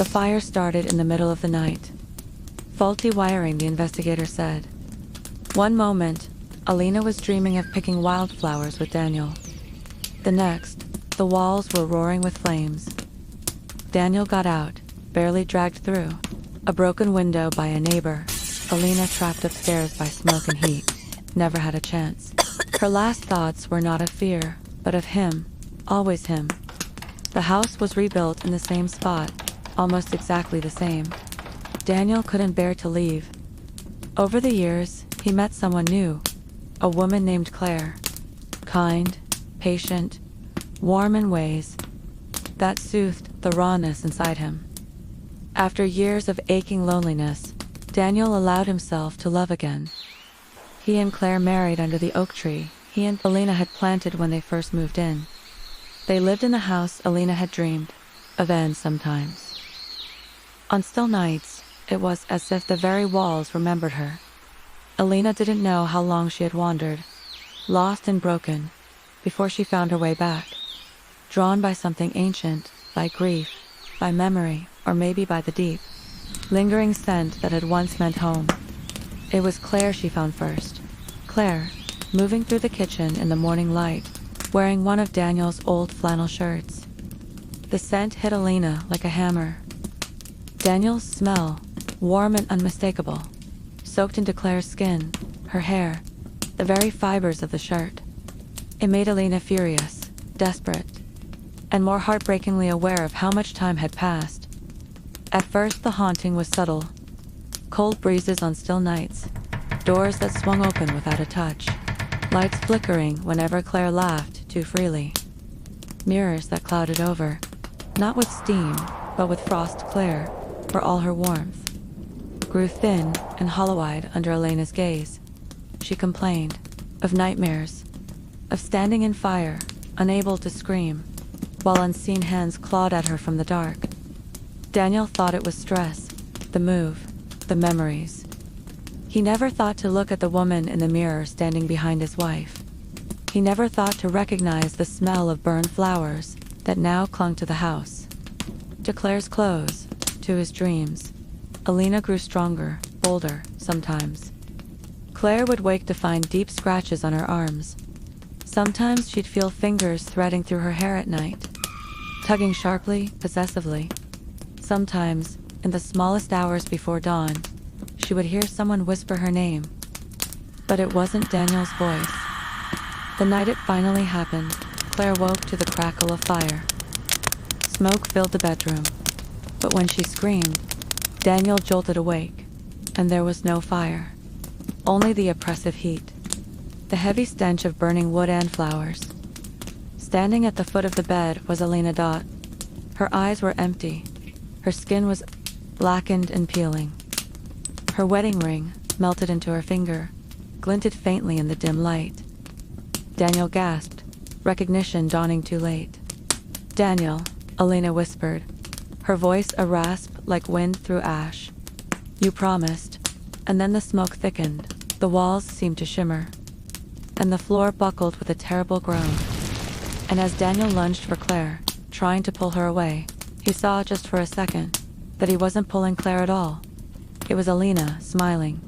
The fire started in the middle of the night. Faulty wiring, the investigator said. One moment, Elena was dreaming of picking wildflowers with Daniel. The next, the walls were roaring with flames. Daniel got out, barely dragged through. A broken window by a neighbor. Elena trapped upstairs by smoke and heat. Never had a chance. Her last thoughts were not of fear, but of him. Always him. The house was rebuilt in the same spot, almost exactly the same. Daniel couldn't bear to leave. Over the years, he met someone new. A woman named Claire. Kind, patient, warm in ways that soothed the rawness inside him. After years of aching loneliness, Daniel allowed himself to love again. He and Claire married under the oak tree he and Elena had planted when they first moved in. They lived in the house Elena had dreamed of end sometimes. On still nights, it was as if the very walls remembered her. Elena didn't know how long she had wandered, lost and broken, before she found her way back. Drawn by something ancient, by grief, by memory, or maybe by the deep, lingering scent that had once meant home. It was Claire she found first. Claire, moving through the kitchen in the morning light, wearing one of Daniel's old flannel shirts. The scent hit Elena like a hammer. Daniel's smell, warm and unmistakable, soaked into Claire's skin, her hair, the very fibers of the shirt. It made Elena furious, desperate, and more heartbreakingly aware of how much time had passed. At first the haunting was subtle. Cold breezes on still nights, doors that swung open without a touch, lights flickering whenever Claire laughed too freely, mirrors that clouded over, not with steam, but with frost Claire, for all her warmth, grew thin and hollow-eyed under Elena's gaze. She complained of nightmares, of standing in fire, unable to scream, while unseen hands clawed at her from the dark. Daniel thought it was stress, the move, the memories. He never thought to look at the woman in the mirror standing behind his wife. He never thought to recognize the smell of burned flowers that now clung to the house. To Claire's clothes, to his dreams, Elena grew stronger, bolder, sometimes. Claire would wake to find deep scratches on her arms. Sometimes she'd feel fingers threading through her hair at night, tugging sharply, possessively. Sometimes, in the smallest hours before dawn, she would hear someone whisper her name. But it wasn't Daniel's voice. The night it finally happened, Claire woke to the crackle of fire. Smoke filled the bedroom, but when she screamed, Daniel jolted awake, and there was no fire. Only the oppressive heat, the heavy stench of burning wood and flowers. Standing at the foot of the bed was Elena Dot. Her eyes were empty. Her skin was blackened and peeling. Her wedding ring, melted into her finger, glinted faintly in the dim light. Daniel gasped, recognition dawning too late. "Daniel," Elena whispered, her voice a rasp like wind through ash. "You promised." And then the smoke thickened, the walls seemed to shimmer, and the floor buckled with a terrible groan. And as Daniel lunged for Claire, trying to pull her away, he saw just for a second that he wasn't pulling Claire at all. It was Elena, smiling,